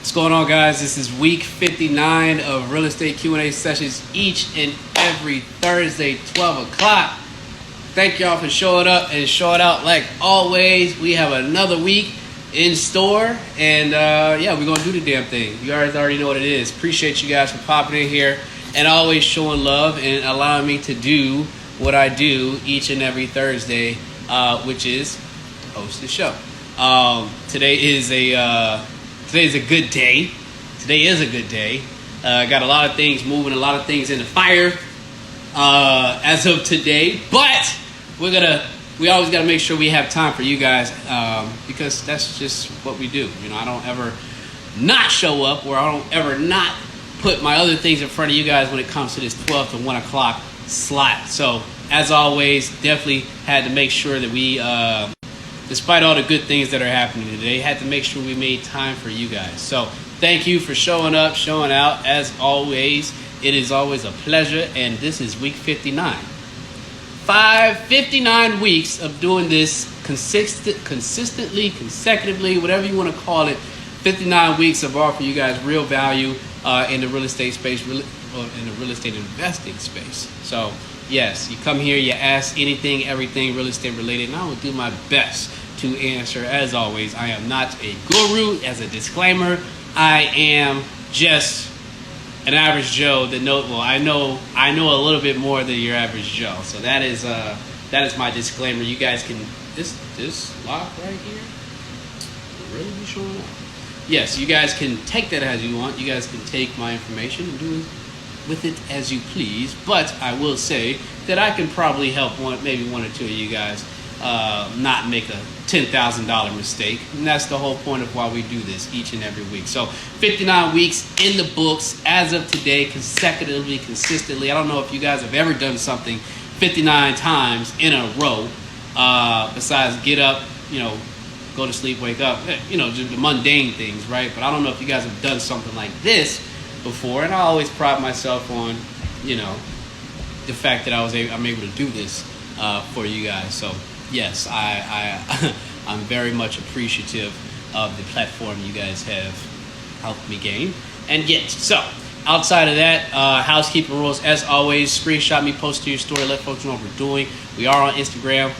What's going on, guys? This is week 59 of real estate Q&A sessions each and every Thursday, 12 o'clock. Thank y'all for showing up and showing out like always. We have another week in store, and we're going to do the damn thing. You guys already know what it is. Appreciate you guys for popping in here and always showing love and allowing me to do what I do each and every Thursday, which is host the show. Today is a good day. Today is a good day. Got a lot of things moving, a lot of things in the fire as of today. But we always got to make sure we have time for you guys because that's just what we do. You know, I don't ever not show up, or I don't ever not put my other things in front of you guys when it comes to this 12 to 1 o'clock slot. So as always, definitely had to make sure that we, despite all the good things that are happening today, had to make sure we made time for you guys. So thank you for showing up, showing out. As always, it is always a pleasure, and this is week 59. 59 weeks of doing this consistently, consecutively, whatever you want to call it. 59 weeks of offering you guys real value in the real estate space, in the real estate investing space. So yes, you come here, you ask anything, everything real estate related, and I will do my best to answer. As always, I am not a guru. As a disclaimer, I am just an average Joe that I know a little bit more than your average Joe. So that is my disclaimer. You guys can this lock right here really be showing up. Yes, you guys can take that as you want. You guys can take my information and do with it as you please. But I will say that I can probably help maybe one or two of you guys not make a $10,000 mistake. And that's the whole point of why we do this each and every week. So 59 weeks in the books as of today, consecutively, consistently. I don't know if you guys have ever done something 59 times in a row besides get up, go to sleep, wake up, just the mundane things, right? But I don't know if you guys have done something like this before, and I always pride myself on, the fact that I'm able to do this for you guys. So yes, I'm very much appreciative of the platform you guys have helped me gain and get. So outside of that, housekeeping rules, as always, screenshot me, post to your story, let folks know what we're doing. We are on Instagram.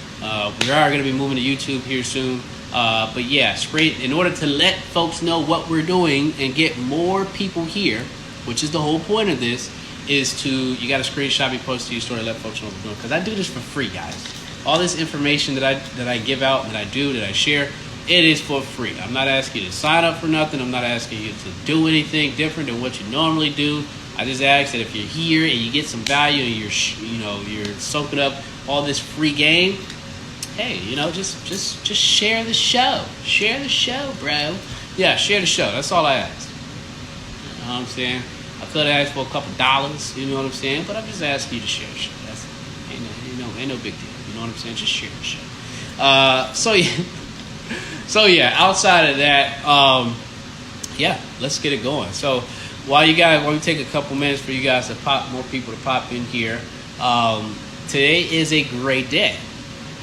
We are going to be moving to YouTube here soon. But yeah, in order to let folks know what we're doing and get more people here, which is the whole point of this, is you got to screenshot me, post to your story, let folks know what we're doing. Because I do this for free, guys. All this information that I give out, that I share, it is for free. I'm not asking you to sign up for nothing. I'm not asking you to do anything different than what you normally do. I just ask that if you're here and you get some value and you're soaking up all this free game, hey, just share the show. Share the show, bro. Yeah, share the show. That's all I ask. You know what I'm saying? I could have asked for a couple dollars, you know what I'm saying? But I'm just asking you to share the show. That's ain't no big deal. You know what I'm saying? Just share the show. So yeah, outside of that, let's get it going. So while we take a couple minutes for you guys to more people to pop in here, today is a great day.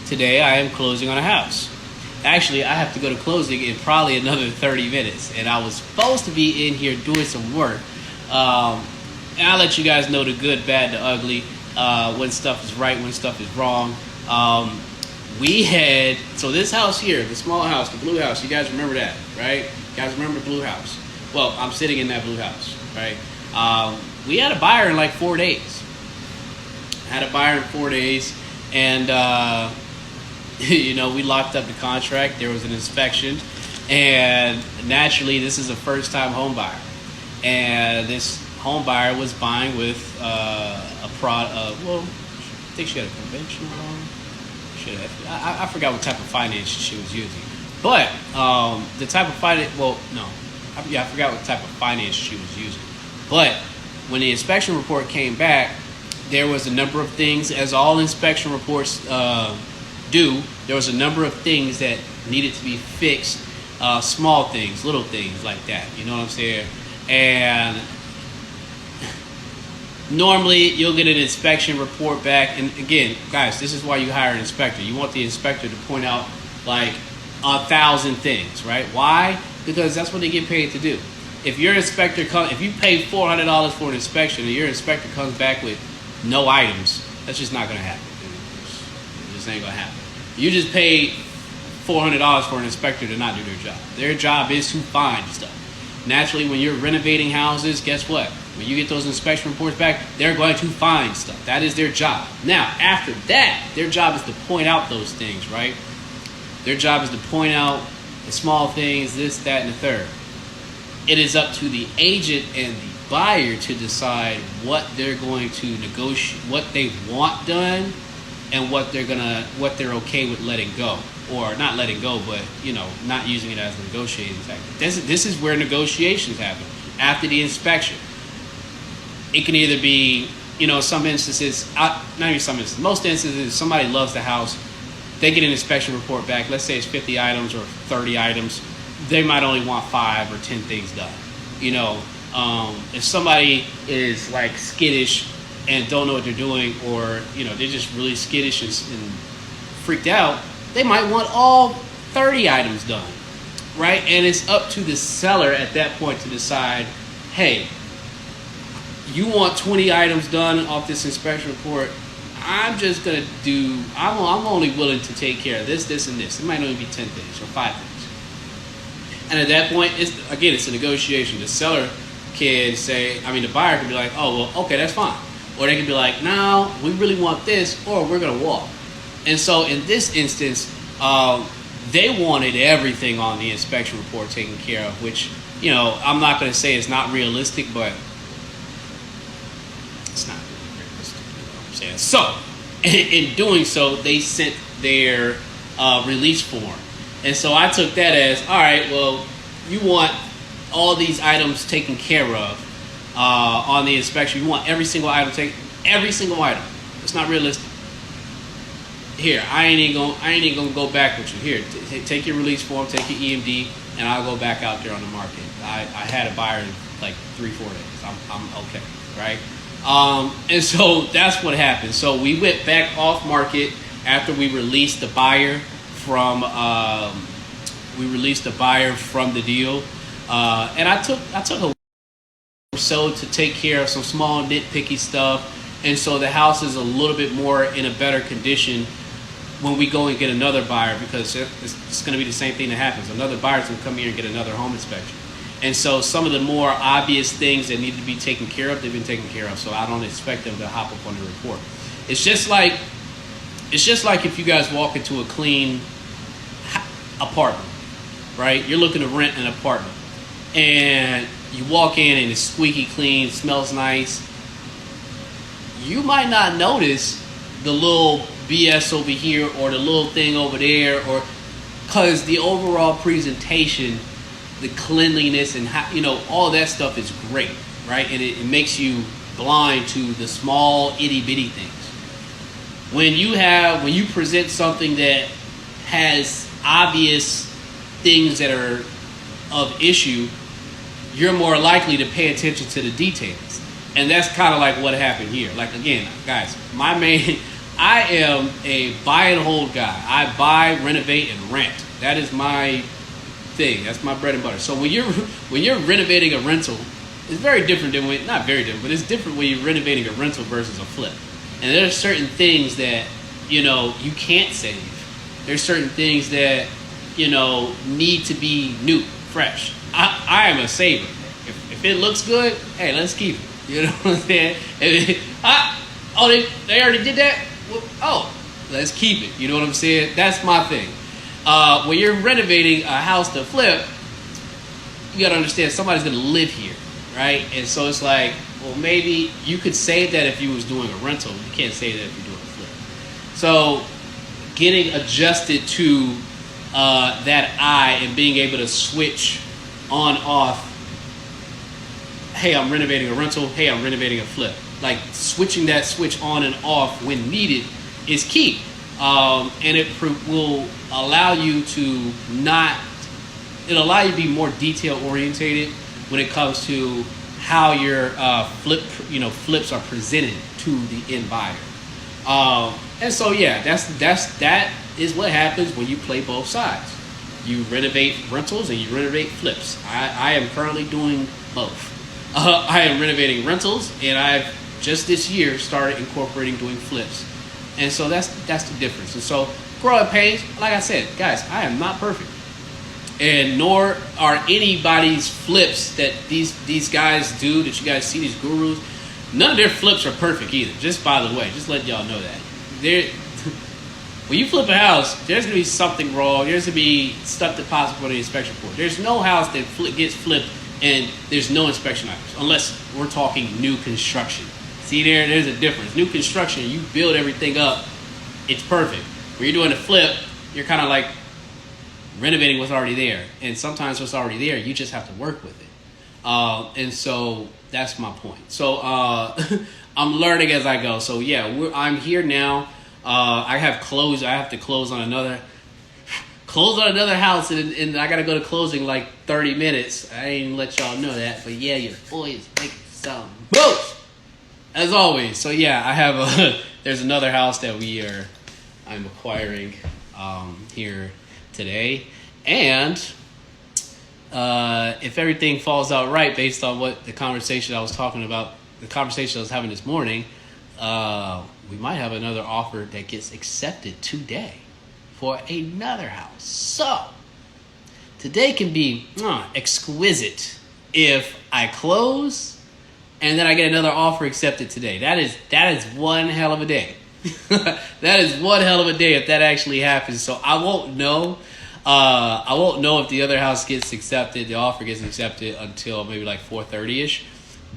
Today I am closing on a house. Actually, I have to go to closing in probably another 30 minutes. And I was supposed to be in here doing some work. And I'll let you guys know the good, bad, the ugly, when stuff is right, when stuff is wrong. So this house here, the small house, the blue house, you guys remember that, right? You guys remember the blue house? Well, I'm sitting in that blue house, right? We had a buyer in like 4 days. And we locked up the contract. There was an inspection, and naturally, this is a first-time home buyer. And this home buyer was buying with I think she had a conventional loan. I forgot what type of finance she was using, but the type of finance. I forgot what type of finance she was using. But when the inspection report came back, there was a number of things, as all inspection reports do. There was a number of things that needed to be fixed, small things, little things like that. You know what I'm saying? And normally you'll get an inspection report back. And again, guys, this is why you hire an inspector. You want the inspector to point out like 1,000 things, right? Why? Because that's what they get paid to do. if your inspector if you pay $400 for an inspection and your inspector comes back with no items, that's just not going to happen. It just ain't going to happen. You just paid $400 for an inspector to not do their job. Their job is to find stuff. Naturally, when you're renovating houses, guess what? When you get those inspection reports back, they're going to find stuff. That is their job. Now, after that, their job is to point out those things, right? Their job is to point out the small things, this, that, and the third. It is up to the agent and the buyer to decide what they're going to negotiate, what they want done, and what they're okay with letting go, or not letting go, but not using it as a negotiating tactic. This is where negotiations happen after the inspection. It can either be, some instances, not even some instances, most instances, somebody loves the house, they get an inspection report back. Let's say it's 50 items or 30 items. They might only want 5 or 10 things done. If somebody is like skittish and don't know what they're doing, or they're just really skittish and freaked out, they might want all 30 items done, right? And it's up to the seller at that point to decide, hey, you want 20 items done off this inspection report. I'm only willing to take care of this, this, and this. It might only be 10 things or 5 things. And at that point, it's a negotiation. The seller can say, the buyer can be like, oh, well, okay, that's fine. Or they can be like, no, we really want this, or we're going to walk. And so in this instance, they wanted everything on the inspection report taken care of, which, I'm not going to say it's not realistic, but it's not really realistic. You know what I'm saying? So in doing so, they sent their release form. And so I took that as, all right, well, you want all these items taken care of on the inspection. You want every single item taken, every single item. It's not realistic. Here, I ain't even gonna go back with you. Here, take your release form, take your EMD, and I'll go back out there on the market. I had a buyer in like 3-4 days. I'm okay, right? And so that's what happened. So we went back off market after we released the buyer from the deal, and I took a or so to take care of some small nitpicky stuff, and so the house is a little bit more in a better condition when we go and get another buyer, because it's going to be the same thing that happens. Another buyer's going to come here and get another home inspection. And so some of the more obvious things that need to be taken care of, they've been taken care of. So I don't expect them to hop up on the report. It's just like if you guys walk into a clean apartment, right? You're looking to rent an apartment, and you walk in and it's squeaky clean, smells nice. You might not notice the little BS over here or the little thing over there, or because the overall presentation, the cleanliness, and all that stuff is great, right? And it makes you blind to the small itty bitty things. When you present something that has obvious things that are of issue, you're more likely to pay attention to the details. And that's kind of like what happened here. Like, again, guys, I am a buy and hold guy. I buy, renovate, and rent. That is my thing. That's my bread and butter. So when you're renovating a rental, it's very different than not very different, but it's different when you're renovating a rental versus a flip. And there are certain things that, you can't save. There's certain things that, need to be new, fresh. I am a saver. If it looks good, hey, let's keep it. You know what I'm saying? They already did that? Well, let's keep it. You know what I'm saying? That's my thing. When you're renovating a house to flip, you got to understand somebody's going to live here, right? And so it's like, well, maybe you could say that if you was doing a rental. You can't say that if you're doing a flip. So getting adjusted to that eye and being able to switch on, off, hey, I'm renovating a rental, hey, I'm renovating a flip. Like switching that switch on and off when needed is key. And it will allow you to be more detail orientated when it comes to how your flips are presented to the end buyer. And so yeah, that is what happens when you play both sides. You renovate rentals and you renovate flips. I am currently doing both. I am renovating rentals, and I've just this year started incorporating doing flips. And so that's the difference. And so growing pains, like I said, guys, I am not perfect. And nor are anybody's flips that these guys do, that you guys see, these gurus. None of their flips are perfect either. Just by the way, just let y'all know that. When you flip a house, there's going to be something wrong. There's going to be stuff deposited for the inspection report. There's no house that gets flipped and there's no inspection items, unless we're talking new construction. See, there's a difference. New construction, you build everything up, it's perfect. When you're doing a flip, you're kind of like renovating what's already there. And sometimes what's already there, you just have to work with it. And so that's my point. So I'm learning as I go. So yeah, I'm here now. I have to close on another house, and I got to go to closing like 30 minutes. I ain't let y'all know that, but yeah, your boy is making some moves as always. So yeah, I have there's another house that I'm acquiring here today, and if everything falls out right based on what the conversation I was having this morning, we might have another offer that gets accepted today for another house. So today can be exquisite if I close and then I get another offer accepted today. That is one hell of a day. That is one hell of a day if that actually happens. So I won't know. I won't know if the other house gets accepted, the offer gets accepted, until maybe like 4:30ish.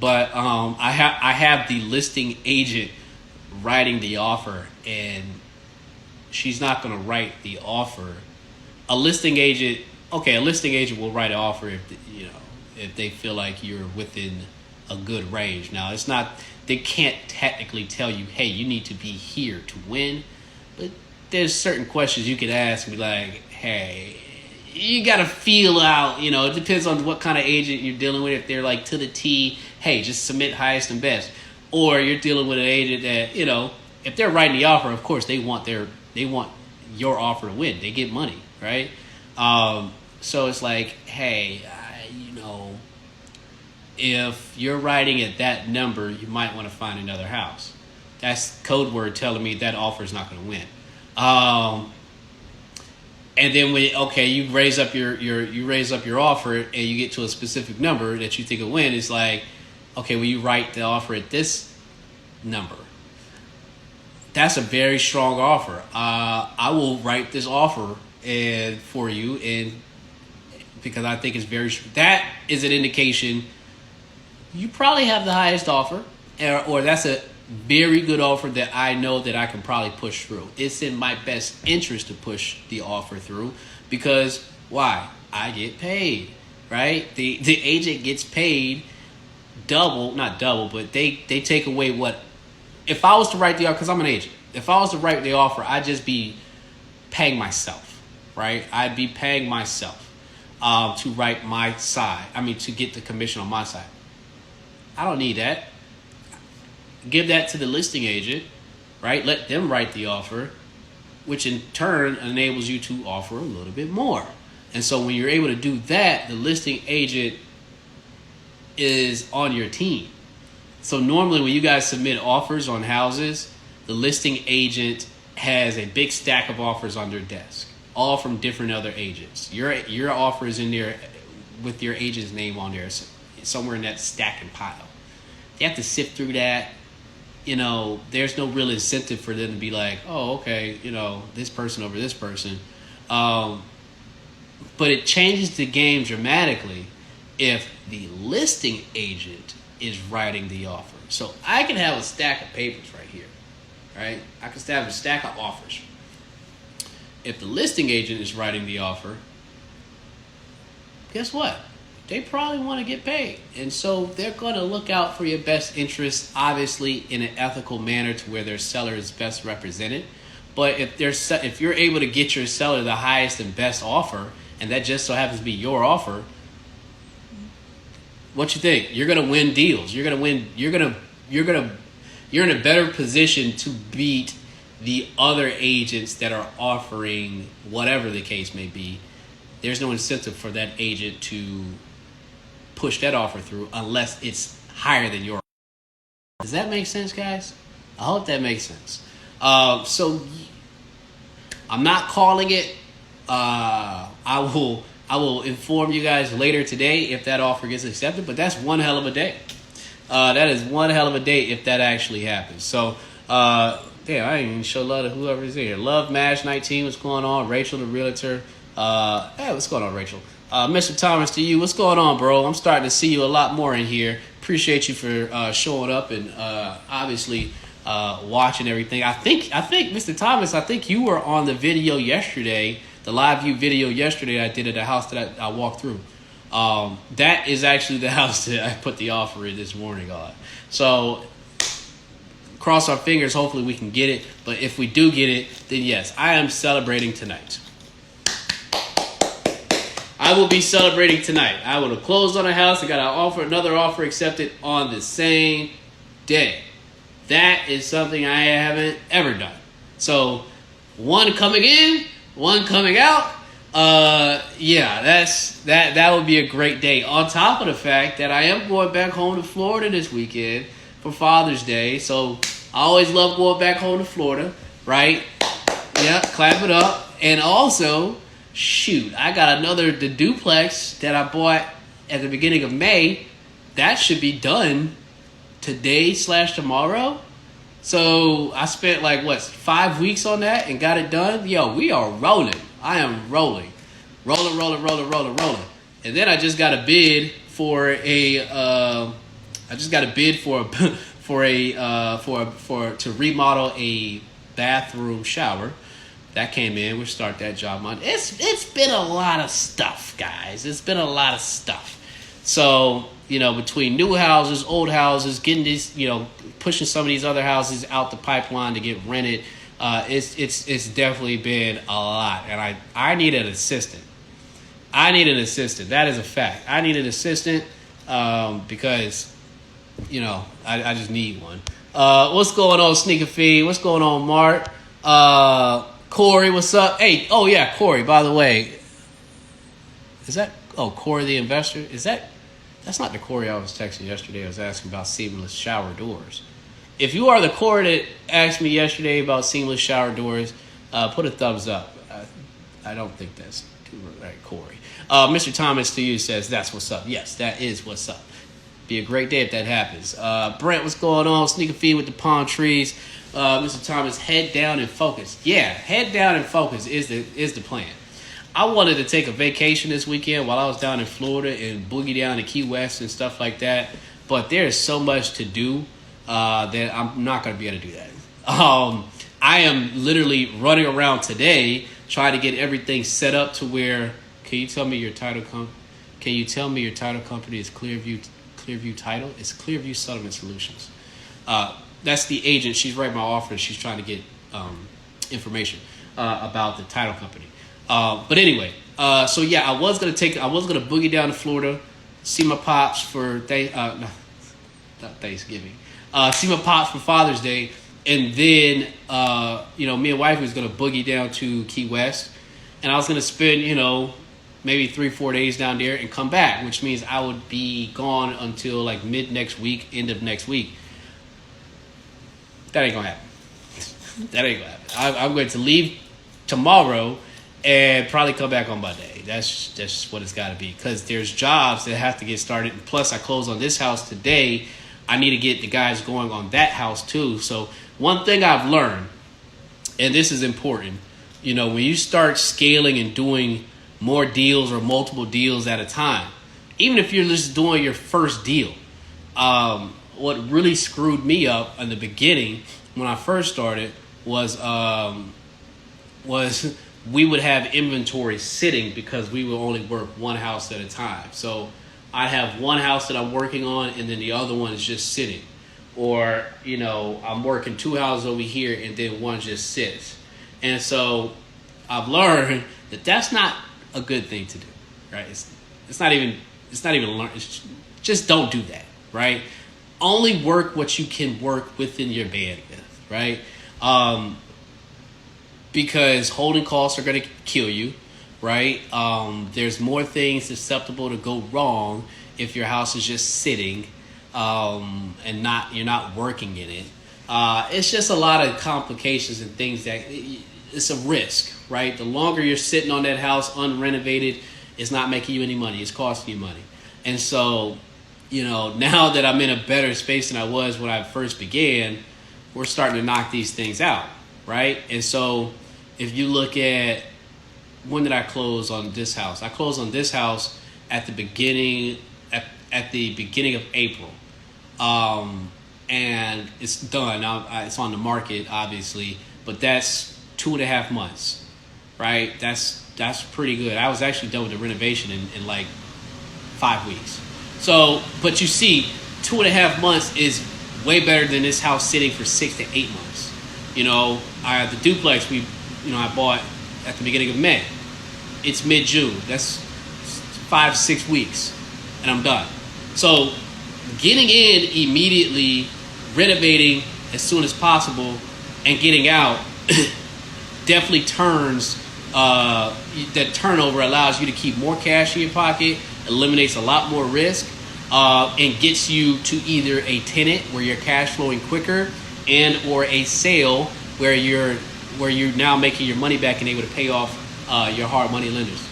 But I have the listing agent writing the offer, and she's not going to write the offer. A listing agent will write an offer if they feel like you're within a good range. Now, they can't technically tell you, hey, you need to be here to win, but there's certain questions you could ask and be like, hey, you got to feel out, it depends on what kind of agent you're dealing with. If they're like to the T, hey, just submit highest and best. Or you're dealing with an agent that, if they're writing the offer, of course they want your offer to win. They get money, right? So it's like, hey, if you're writing at that number, you might want to find another house. That's code word telling me that offer is not going to win. And then you raise up your offer and you get to a specific number that you think will win. It's like, okay, will you write the offer at this number? That's a very strong offer. I will write this offer for you, and because I think it's that is an indication you probably have the highest offer, or that's a very good offer that I know that I can probably push through. It's in my best interest to push the offer through, because why? I get paid, right? The agent gets paid not double, but they take away what, if I was to write the offer, because I'm an agent, if I was to write the offer, I'd just be paying myself, right? I'd be paying myself to write my side. To get the commission on my side. I don't need that. Give that to the listing agent, right? Let them write the offer, which in turn enables you to offer a little bit more. And so when you're able to do that, the listing agent is on your team. So normally when you guys submit offers on houses, the listing agent has a big stack of offers on their desk, all from different other agents. Your offer is in there with your agent's name on there, somewhere in that stack and pile. They have to sift through that. There's no real incentive for them to be like, oh, okay, this person over this person. But it changes the game dramatically if the listing agent is writing the offer. So I can have a stack of papers right here, right? I can have a stack of offers. If the listing agent is writing the offer, guess what? They probably want to get paid. And so they're going to look out for your best interests, obviously in an ethical manner to where their seller is best represented. But if you're able to get your seller the highest and best offer, and that just so happens to be your offer, what you think? You're going to win deals. You're in a better position to beat the other agents that are offering whatever the case may be there's no incentive for that agent to push that offer through unless it's higher than your. Does that make sense, guys? I hope that makes sense. So I'm not calling it. I will inform you guys later today if that offer gets accepted. But that's one hell of a day. That is one hell of a day if that actually happens. So, damn, I didn't even show love to whoever's here. Love Mash 19, what's going on? Rachel, the realtor. Hey, what's going on, Rachel? Mr. Thomas, to you, what's going on, bro? I'm starting to see you a lot more in here. Appreciate you for showing up and obviously watching everything. I think, Mr. Thomas, I think you were on the video yesterday, the live view video yesterday I did at the house that I walked through. That is actually the house that I put the offer in this morning on. So cross our fingers, hopefully we can get it. But if we do get it, then yes, I am celebrating tonight. I will be celebrating tonight. I would have closed on a house and got another offer accepted on the same day. That is something I haven't ever done. So one coming in, one coming out. Yeah, that would be a great day. On top of the fact that I am going back home to Florida this weekend for Father's Day. So I always love going back home to Florida, right? Yeah, clap it up. And also, shoot, I got the duplex that I bought at the beginning of May. That should be done today/tomorrow. So I spent 5 weeks on that and got it done. Yo, we are rolling. I am rolling. And then I just got a bid for to remodel a bathroom shower. That came in. We'll start that job Monday. It's been a lot of stuff, guys. It's been a lot of stuff. So, between new houses, old houses, getting these, pushing some of these other houses out the pipeline to get rented, it's definitely been a lot. And I need an assistant. That is a fact. I need an assistant because, I just need one. What's going on, Sneaker Feed? What's going on, Mark? Corey, what's up? Hey, oh yeah, Corey, by the way. Is that, Corey the investor? That's not the Corey I was texting yesterday. I was asking about seamless shower doors. If you are the Corey that asked me yesterday about seamless shower doors, put a thumbs up. I don't think that's right, Corey. Mr. Thomas to you says, that's what's up. Yes, that is what's up. Be a great day if that happens. Brent, what's going on? Sneaker Feed with the palm trees. Mr. Thomas, head down and focus. Yeah, head down and focus is the plan. I wanted to take a vacation this weekend while I was down in Florida and boogie down to Key West and stuff like that. But there's so much to do that I'm not going to be able to do that. I am literally running around today trying to get everything set up to where. Can you tell me your title company is Clearview Title? It's Clearview Settlement Solutions. That's the agent. She's writing my offer. She's trying to get information about the title company. But anyway, so yeah, I was gonna boogie down to Florida, see my pops for not Thanksgiving, see my pops for Father's Day, and then me and wife was gonna boogie down to Key West, and I was gonna spend maybe 3-4 days down there and come back, which means I would be gone until mid next week, end of next week. That ain't gonna happen. I'm going to leave tomorrow and probably come back on Monday. That's just what it's got to be, because there's jobs that have to get started. And plus, I close on this house today. I need to get the guys going on that house too. So one thing I've learned, and this is important, when you start scaling and doing more deals or multiple deals at a time, even if you're just doing your first deal, what really screwed me up in the beginning when I first started was we would have inventory sitting because we would only work one house at a time. So I have one house that I'm working on and then the other one is just sitting. Or, I'm working two houses over here and then one just sits. And so I've learned that that's not a good thing to do, right? It's not even learn. Just don't do that, right? Only work what you can work within your bandwidth, right? Because holding costs are going to kill you, right? There's more things susceptible to go wrong if your house is just sitting and you're not working in it. It's just a lot of complications and things that it's a risk, right? The longer you're sitting on that house unrenovated, it's not making you any money. It's costing you money. And so, now that I'm in a better space than I was when I first began, we're starting to knock these things out, right? And so if you look at, when did I close on this house? I closed on this house at the beginning of April. And it's done. Now it's on the market, obviously, but that's 2.5 months, right? That's pretty good. I was actually done with the renovation in like 5 weeks. So, but you see, 2.5 months is way better than this house sitting for 6 to 8 months. The duplex I bought at the beginning of May. It's mid-June. That's 5-6 weeks, and I'm done. So, getting in immediately, renovating as soon as possible, and getting out definitely turns. That turnover allows you to keep more cash in your pocket, eliminates a lot more risk, and gets you to either a tenant where you're cash flowing quicker, and or a sale where you're now making your money back and able to pay off your hard money lenders,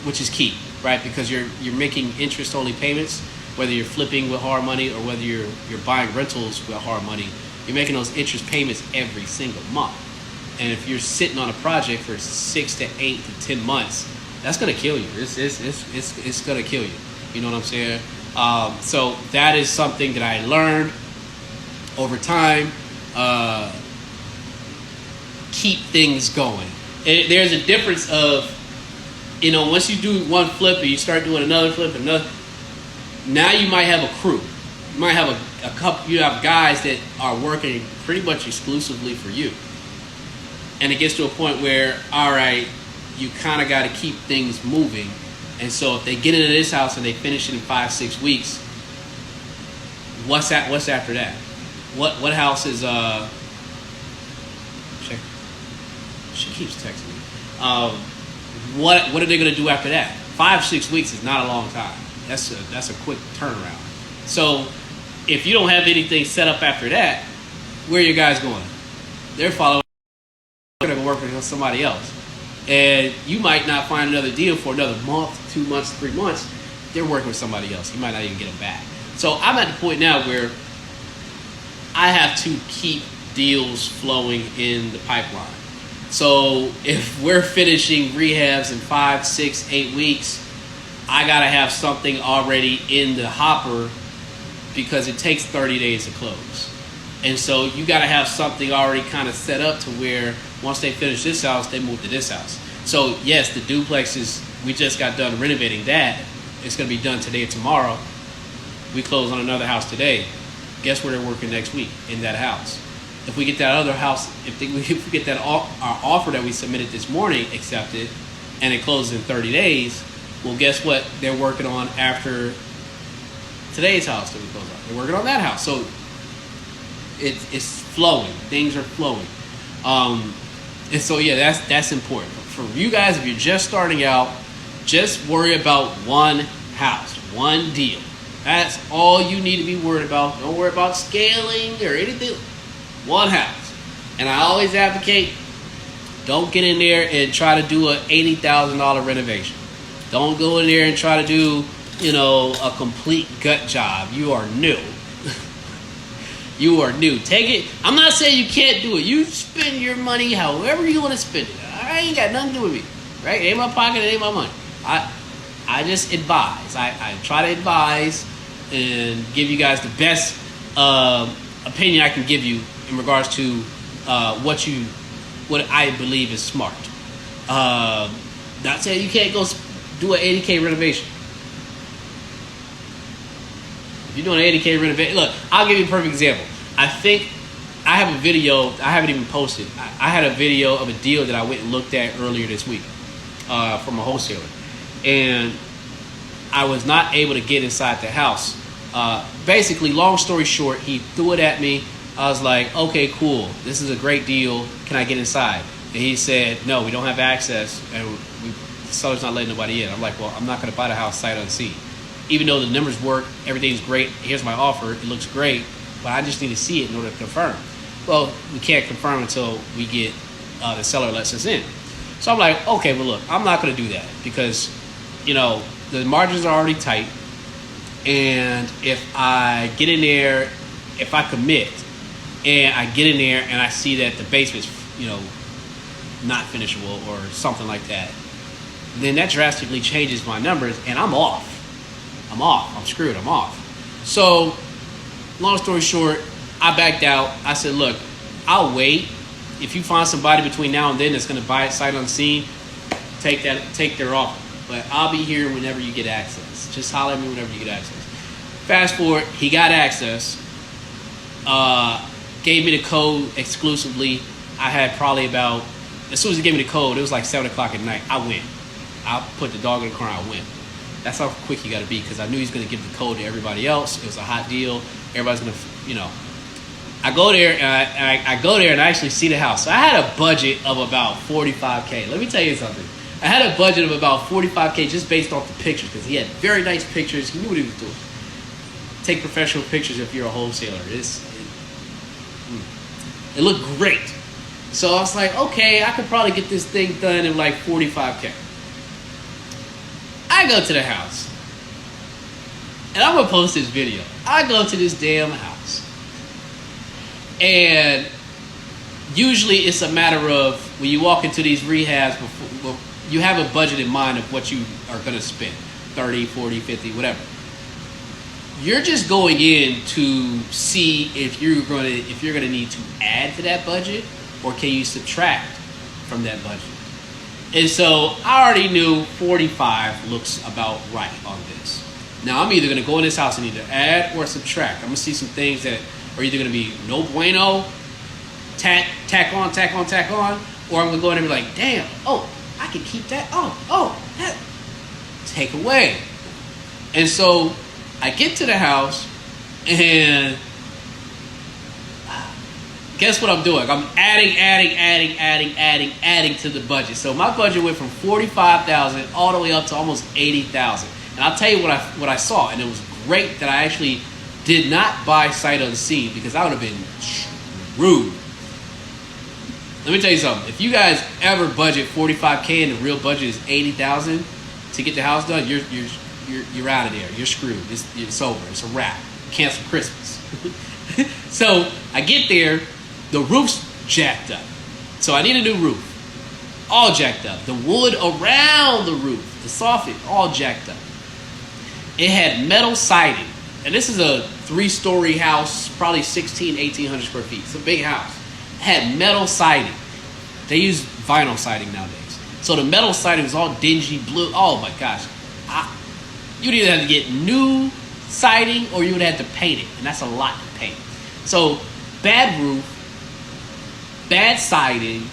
which is key, right? Because you're making interest only payments, whether you're flipping with hard money or whether you're buying rentals with hard money. You're making those interest payments every single month. And if you're sitting on a project for 6 to 8 to 10 months, that's gonna kill you. It's gonna kill you. You know what I'm saying? So that is something that I learned over time. Keep things going. And there's a difference of, once you do one flip and you start doing another flip, now you might have a crew. You might have a couple. You have guys that are working pretty much exclusively for you. And it gets to a point where, all right, you kind of got to keep things moving. And so if they get into this house and they finish it in 5-6 weeks, what's after that? What house is check? She keeps texting me. What are they going to do after that? 5-6 weeks is not a long time. That's a quick turnaround. So if you don't have anything set up after that, where are you guys going? They're following. They're going to work for somebody else. And you might not find another deal for another month, 2 months, 3 months. They're working with somebody else. You might not even get them back. So I'm at the point now where I have to keep deals flowing in the pipeline. So if we're finishing rehabs in 5, 6, 8 weeks, I got to have something already in the hopper because it takes 30 days to close. And so you got to have something already kind of set up to where once they finish this house, they move to this house. So yes, the duplexes, we just got done renovating that. It's going to be done today or tomorrow. We close on another house today. Guess where they're working next week? In that house. If we get that other house, if we get that our offer that we submitted this morning accepted, and it closes in 30 days, well, guess what? They're working on after today's house that we close on. They're working on that house. So it's flowing. Things are flowing. And so yeah, that's important for you guys. If you're just starting out, just worry about one house, one deal. That's all you need to be worried about. Don't worry about scaling or anything. One house. And I always advocate, don't get in there and try to do an $80,000 renovation. Don't go in there and try to do, a complete gut job. You are new. You are new. Take it. I'm not saying you can't do it. You spend your money however you want to spend it. I ain't got nothing to do with me. Right? It ain't my pocket. It ain't my money. I just advise. I try to advise and give you guys the best opinion I can give you in regards to what I believe is smart. Not saying you can't go do an $80K renovation. If you're doing an $80K renovation, look, I'll give you a perfect example. I think I have a video, I haven't even posted. I had a video of a deal that I went and looked at earlier this week from a wholesaler. And I was not able to get inside the house. Basically, long story short, he threw it at me. I was like, okay, cool. This is a great deal. Can I get inside? And he said, no, we don't have access. And the seller's not letting nobody in. I'm like, well, I'm not going to buy the house sight unseen. Even though the numbers work, everything's great, here's my offer, it looks great, but I just need to see it in order to confirm. Well, we can't confirm until we get the seller lets us in. So I'm like, okay, well, look, I'm not going to do that because, the margins are already tight. And if I get in there, if I commit and I get in there and I see that the basement's, not finishable or something like that, then that drastically changes my numbers and I'm off. I'm screwed. I'm off. So, long story short, I backed out. I said, look, I'll wait. If you find somebody between now and then that's going to buy it sight unseen, take their offer. But I'll be here whenever you get access. Just holler at me whenever you get access. Fast forward, he got access. Gave me the code exclusively. I had probably about, as soon as he gave me the code, it was like 7 o'clock at night. I went. I put the dog in the car and I went. That's how quick you got to be because I knew he's going to give the code to everybody else. It was a hot deal. Everybody's going to, I go there and I go there and I actually see the house. So I had a budget of about $45K. Let me tell you something. I had a budget of about $45K just based off the pictures because he had very nice pictures. He knew what he was doing. Take professional pictures if you're a wholesaler. It looked great. So I was like, okay, I could probably get this thing done in like $45K. I go to the house. And I'm going to post this video. I go to this damn house. And usually it's a matter of when you walk into these rehabs, you have a budget in mind of what you are going to spend. 30, 40, 50, whatever. You're just going in to see if you're going to need to add to that budget or can you subtract from that budget. And so I already knew 45 looks about right on this. Now I'm either going to go in this house and either add or subtract. I'm going to see some things that are either going to be no bueno, tack on, or I'm going to go in and be like, damn, oh, I can keep that. That, take away. And so I get to the house and guess what I'm doing? I'm adding to the budget. So my budget went from $45,000 all the way up to almost $80,000. And I'll tell you what I saw, and it was great that I actually did not buy sight unseen because I would have been rude. Let me tell you something. If you guys ever budget $45K and the real budget is $80,000 to get the house done, you're out of there. You're screwed. It's over. It's a wrap. Cancel Christmas. So I get there. The roof's jacked up. So I need a new roof. All jacked up. The wood around the roof, the soffit, all jacked up. It had metal siding. And this is a 3-story house, probably 1,800 square feet. It's a big house. It had metal siding. They use vinyl siding nowadays. So the metal siding was all dingy blue. Oh my gosh. You'd either have to get new siding or you would have to paint it. And that's a lot to paint. So bad roof, bad siding,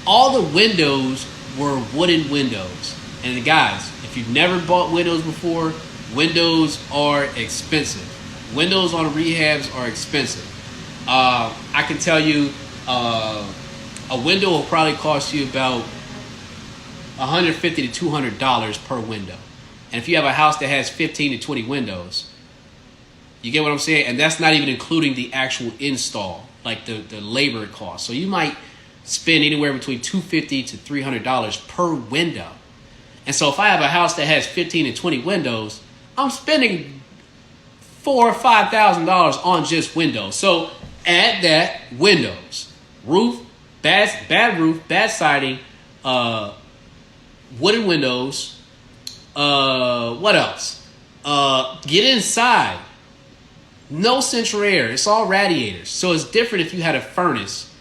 all the windows were wooden windows. And guys, if you've never bought windows before, windows are expensive. Windows on rehabs are expensive. I can tell you a window will probably cost you about $150 to $200 per window. And if you have a house that has 15 to 20 windows, you get what I'm saying? And that's not even including the actual install, like the labor cost. So you might spend anywhere between $250 to $300 per window. And so if I have a house that has 15 to 20 windows, I'm spending $4,000 or $5,000 on just windows. So add that, windows, roof, bad roof, bad siding, wooden windows. What else? Get inside. No central air. It's all radiators. So it's different if you had a furnace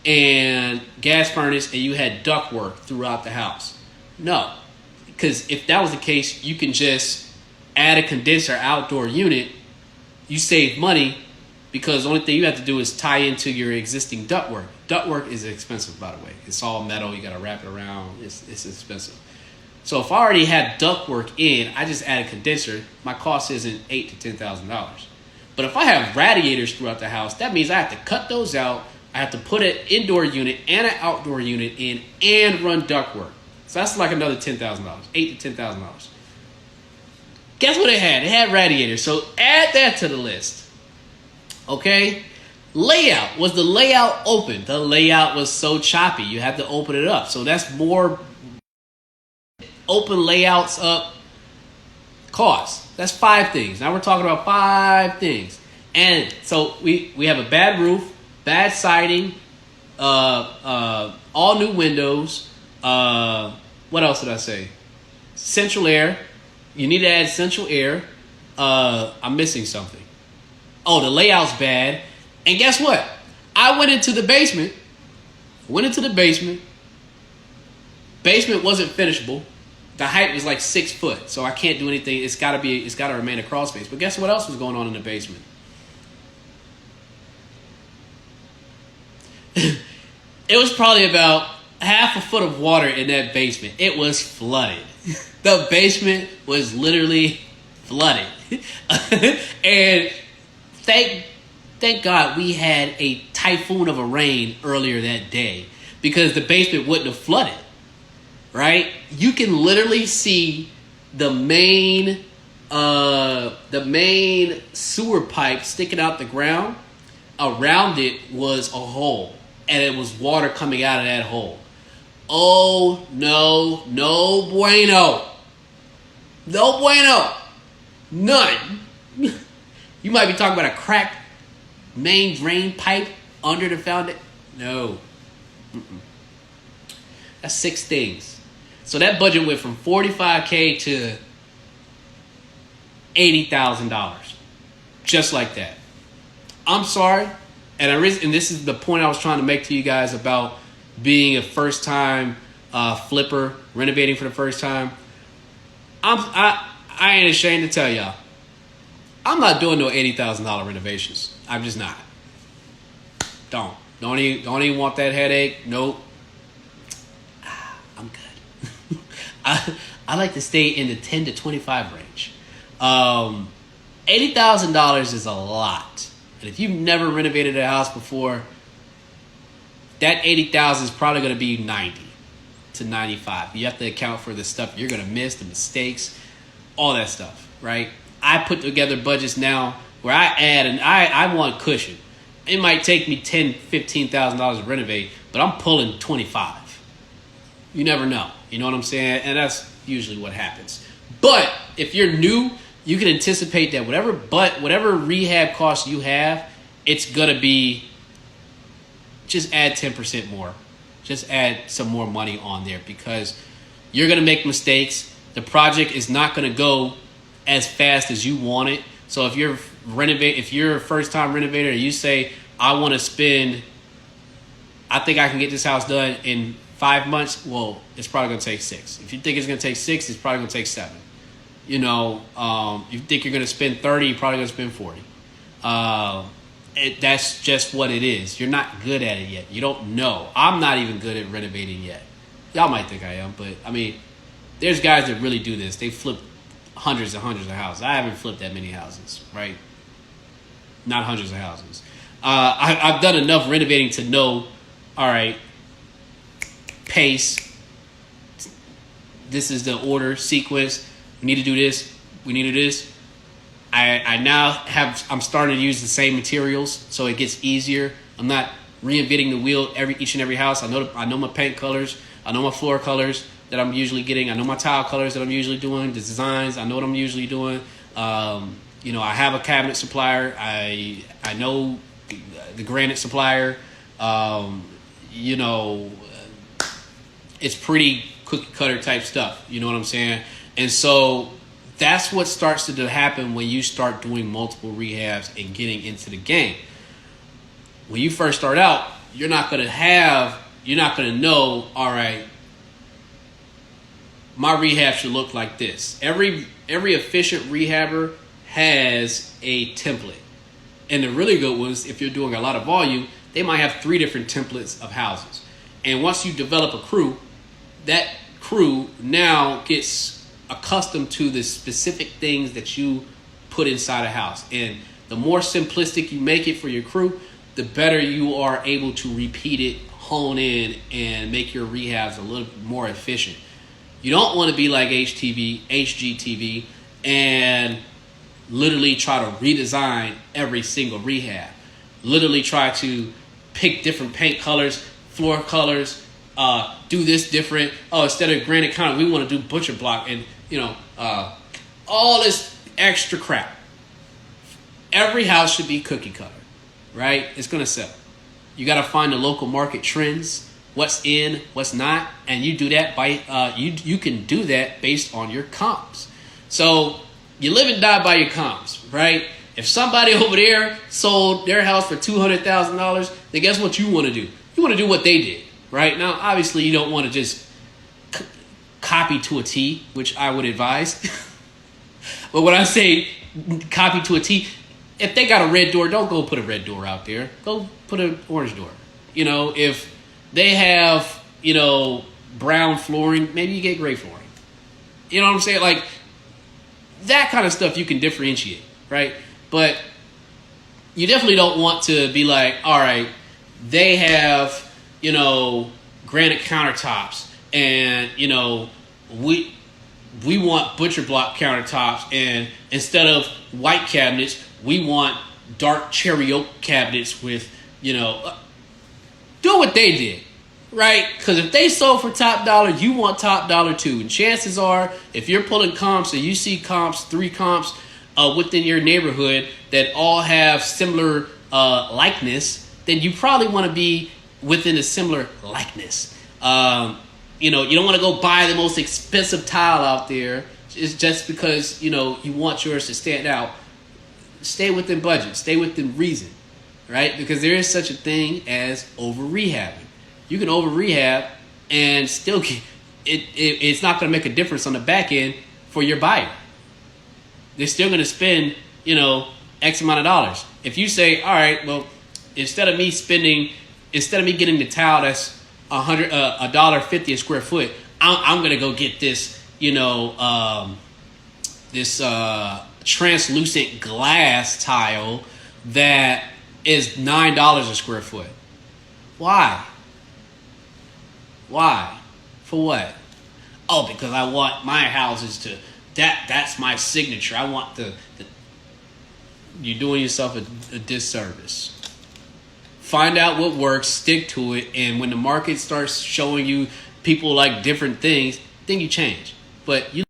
and gas furnace and you had ductwork throughout the house. No, because if that was the case, you can just add a condenser outdoor unit. You save money because the only thing you have to do is tie into your existing ductwork. Ductwork is expensive, by the way. It's all metal. You got to wrap it around. It's expensive. So if I already had ductwork in, I just add a condenser. My cost isn't $8,000 to $10,000. But if I have radiators throughout the house, that means I have to cut those out. I have to put an indoor unit and an outdoor unit in and run ductwork. So that's like another $10,000, $8,000 to $10,000. Guess what it had? It had radiators. So add that to the list. Okay? Layout. Was the layout open? The layout was so choppy. You had to open it up. So that's more open layouts up cost. That's 5 things. Now we're talking about 5 things. And so we have a bad roof, bad siding, all new windows. What else did I say? Central air. You need to add central air. I'm missing something. Oh, the layout's bad. And guess what? I went into the basement. Basement wasn't finishable. The height was like 6 foot, so I can't do anything. It's got to remain a crawl space. But guess what else was going on in the basement? It was probably about half a foot of water in that basement. It was flooded. The basement was literally flooded. And thank God we had a typhoon of a rain earlier that day, because the basement wouldn't have flooded. Right? You can literally see the main sewer pipe sticking out the ground. Around it was a hole, and it was water coming out of that hole. Oh, no bueno. No bueno. None. You might be talking about a cracked main drain pipe under the foundation. No. That's 6 things. So that budget went from $45K to $80,000. Just like that. I'm sorry. And this is the point I was trying to make to you guys about being a first-time flipper, renovating for the first time. I ain't ashamed to tell y'all, I'm not doing no $80,000 renovations. I'm just not. Don't even want that headache. Nope. I'm good. I like to stay in the 10 to 25 range. $80,000 is a lot. And if you've never renovated a house before, that $80,000 is probably going to be 90 to 95. You have to account for the stuff you're going to miss, the mistakes, all that stuff, right? I put together budgets now where I add, and I want cushion. It might take me $10,000, $15,000 to renovate, but I'm pulling 25. You never know. You know what I'm saying? And that's usually what happens. But if you're new, you can anticipate that whatever rehab costs you have, it's going to be, just add 10% more. Just add some more money on there, because you're going to make mistakes. The project is not going to go as fast as you want it. So if you're a first-time renovator and you say, I want to spend, I think I can get this house done in 5 months, well, it's probably going to take 6. If you think it's going to take 6, it's probably going to take 7. You know, you think you're going to spend 30, you're probably going to spend 40. That's just what it is. You're not good at it yet. You don't know. I'm not even good at renovating yet. Y'all might think I am, but I mean, there's guys that really do this. They flip hundreds and hundreds of houses. I haven't flipped that many houses, right? Not hundreds of houses. I've done enough renovating to know, all right, pace. This is the order, sequence. We need to do this. We need to do this. I'm starting to use the same materials, so it gets easier. I'm not reinventing the wheel each and every house. I know my paint colors. I know my floor colors that I'm usually getting. I know my tile colors that I'm usually doing. The designs, I know what I'm usually doing. I have a cabinet supplier. I know the granite supplier. It's pretty cookie cutter type stuff. You know what I'm saying? And so that's what starts to happen when you start doing multiple rehabs and getting into the game. When you first start out, you're not going to know, all right, my rehab should look like this. Every efficient rehabber has a template. And the really good ones, if you're doing a lot of volume, they might have 3 different templates of houses. And once you develop a crew, that crew now gets accustomed to the specific things that you put inside a house. And the more simplistic you make it for your crew, the better you are able to repeat it, hone in, and make your rehabs a little more efficient. You don't want to be like HGTV, and literally try to redesign every single rehab. Literally try to pick different paint colors, floor colors, do this different. Oh, instead of granite counter, we want to do butcher block, and all this extra crap. Every house should be cookie cutter, right? It's gonna sell. You got to find the local market trends, what's in, what's not, and you do that by you can do that based on your comps. So you live and die by your comps, right? If somebody over there sold their house for $200,000, then guess what you want to do? You want to do what they did, right? Now, obviously, you don't want to just copy to a T, which I would advise. But when I say copy to a T, if they got a red door, don't go put a red door out there. Go put an orange door. If they have, brown flooring, maybe you get gray flooring. You know what I'm saying? Like, that kind of stuff you can differentiate, right? But you definitely don't want to be like, all right, they have, granite countertops, and, we want butcher block countertops, and instead of white cabinets, we want dark cherry oak cabinets with, do what they did, right? Because if they sold for top dollar, you want top dollar too. And chances are, if you're pulling comps and you see comps, 3 comps within your neighborhood that all have similar likeness, then you probably want to be within a similar likeness. You don't want to go buy the most expensive tile out there. It's just because, you want yours to stand out. Stay within budget. Stay within reason, right? Because there is such a thing as over-rehabbing. You can over-rehab and still it's not going to make a difference on the back end for your buyer. They're still going to spend, X amount of dollars. If you say, all right, well, instead of me getting the tile that's $1.50 a square foot, I'm going to go get this, this translucent glass tile that is $9 a square foot. Why? For what? Oh, because I want my houses to that's my signature. I want the you're doing yourself a disservice. Find out what works, stick to it, and when the market starts showing you people like different things, then you change. But you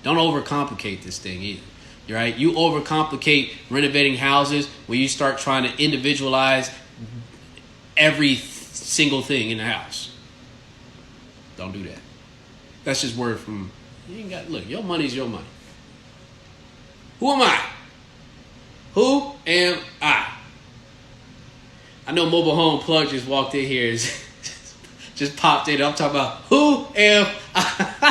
don't overcomplicate this thing either. Right? You overcomplicate renovating houses when you start trying to individualize every single thing in the house. Don't do that. That's just word from look, your money's your money. Who am I? Who am I? I know Mobile Home Plug just walked in here, just popped in. I'm talking about who am I?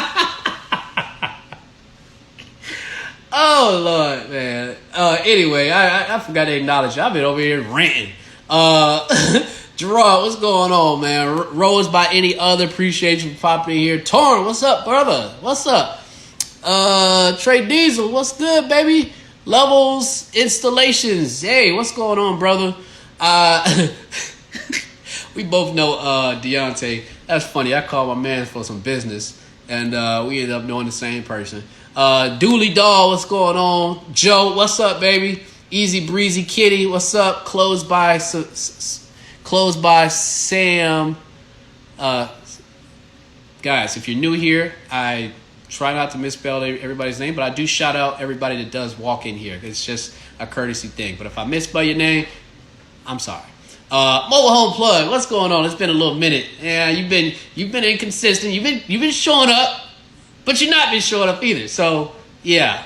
Oh Lord, man. Anyway, I forgot to acknowledge you. I've been over here ranting. Gerard, what's going on, man? Rose by any other, appreciate you for popping in here. Torn, what's up, brother? What's up? Trey Diesel, what's good, baby? Levels Installations, hey, what's going on, brother? We both know Deontay. That's funny. I called my man for some business, and we ended up knowing the same person. Dooley Doll, what's going on? Joe, what's up, baby? Easy Breezy Kitty, what's up? Closed by Sam. Guys, if you're new here, I try not to misspell everybody's name, but I do shout out everybody that does walk in here. It's just a courtesy thing. But if I misspell your name, I'm sorry. Mobile Home Plug, what's going on? It's been a little minute. Yeah, you've been inconsistent. You've been showing up, but you've not been showing up either. So yeah.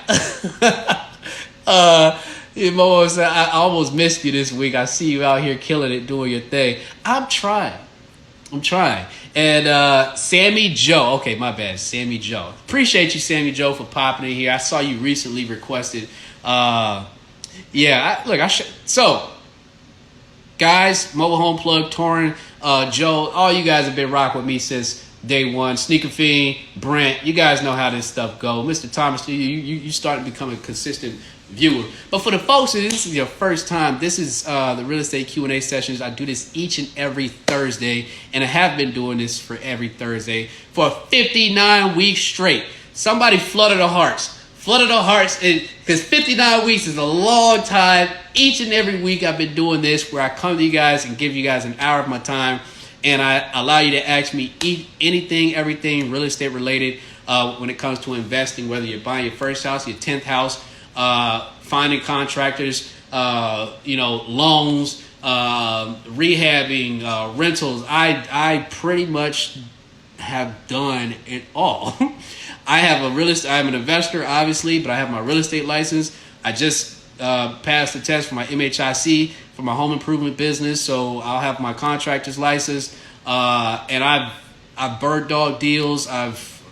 Momo said, I almost missed you this week. I see you out here killing it, doing your thing. I'm trying. And Sammy Joe. Okay, my bad. Sammy Joe. Appreciate you, Sammy Joe, for popping in here. I saw you recently requested. So, guys, Mobile Home Plug, Torrin, Joe, all you guys have been rocking with me since day one. Sneaker Fiend, Brent, you guys know how this stuff go. Mr. Thomas, you start to become a consistent viewer. But for the folks, this is your first time, this is the Real Estate Q&A sessions. I do this each and every Thursday, and I have been doing this for every Thursday for 59 weeks straight. Somebody flooded the hearts. Because 59 weeks is a long time. Each and every week I've been doing this where I come to you guys and give you guys an hour of my time, and I allow you to ask me anything, everything real estate related when it comes to investing, whether you're buying your first house, your 10th house, finding contractors, loans, rehabbing, rentals. I pretty much have done it all. I'm an investor, obviously, but I have my real estate license. I just passed the test for my MHIC for my home improvement business, so I'll have my contractor's license. And I've bird dog deals. I've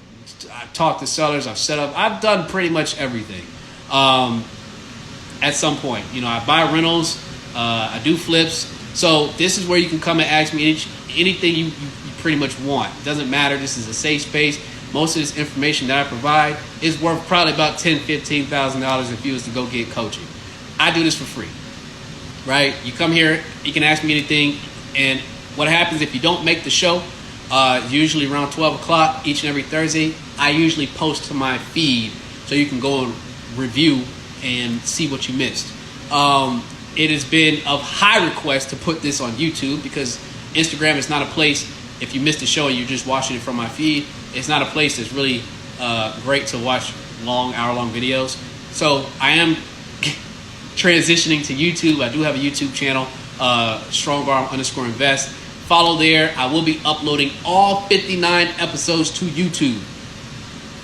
talked to sellers. I've done pretty much everything. At some point, I buy rentals. I do flips. So this is where you can come and ask me anything you pretty much want. It doesn't matter. This is a safe space. Most of this information that I provide is worth probably about $10,000, $15,000 if you was to go get coaching. I do this for free, right? You come here, you can ask me anything, and what happens if you don't make the show, usually around 12 o'clock each and every Thursday, I usually post to my feed so you can go and review and see what you missed. It has been of high request to put this on YouTube because Instagram is not a place, if you missed the show and you're just watching it from my feed, it's not a place that's really great to watch hour-long videos. So I am transitioning to YouTube. I do have a YouTube channel, StrongArm_Invest. Follow there. I will be uploading all 59 episodes to YouTube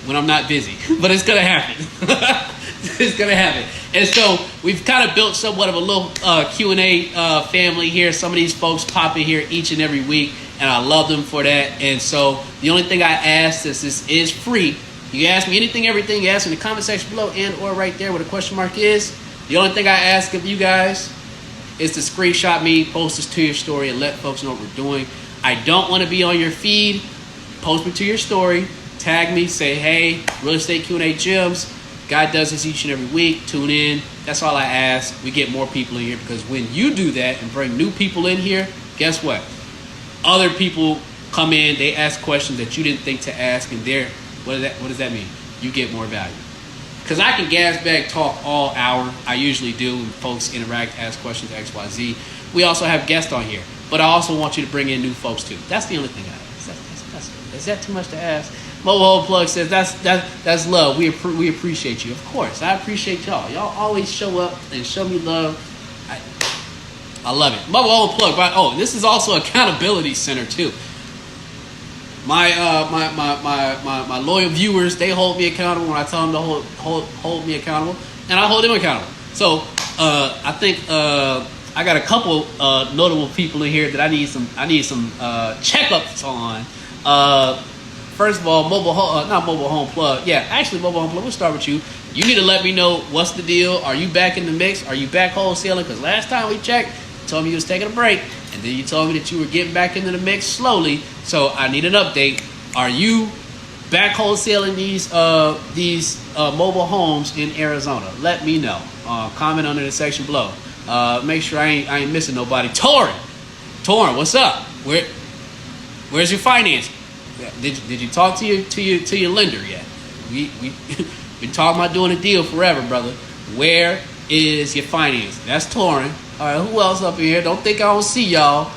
when I'm not busy. But it's going to happen. It's going to happen. And so we've kind of built somewhat of a little Q&A family here. Some of these folks pop in here each and every week, and I love them for that. And so the only thing I ask this is free. You can ask me anything, everything. You ask in the comment section below and or right there where the question mark is. The only thing I ask of you guys is to screenshot me, post this to your story, and let folks know what we're doing. I don't want to be on your feed. Post me to your story. Tag me. Say, hey, Real Estate Q&A Gems. God does this each and every week. Tune in. That's all I ask. We get more people in here because when you do that and bring new people in here, guess what? Other people come in, they ask questions that you didn't think to ask, and what does that mean? You get more value. Because I can gas bag talk all hour. I usually do. When folks interact, ask questions, XYZ. We also have guests on here. But I also want you to bring in new folks too. That's the only thing I ask. Is that too much to ask? Mobile Plug says that's love. We appreciate you. Of course, I appreciate y'all. Y'all always show up and show me love. I love it. Mobile Plug. This is also accountability center too. My loyal viewers, they hold me accountable when I tell them to hold me accountable, and I hold them accountable. So I think I got a couple notable people in here that I need some checkups on. First of all, Mobile Home Plug. Yeah, actually, Mobile Home Plug. We'll start with you. You need to let me know what's the deal. Are you back in the mix? Are you back wholesaling? Because last time we checked, you told me you was taking a break, and then you told me that you were getting back into the mix slowly. So I need an update. Are you back wholesaling these mobile homes in Arizona? Let me know. Comment under the section below. Make sure I ain't missing nobody. Torin, what's up? Where's your financing? Did you talk to your lender yet? We been talking about doing a deal forever, brother. Where is your financing? That's Torin. All right, who else up in here? Don't think I don't see y'all.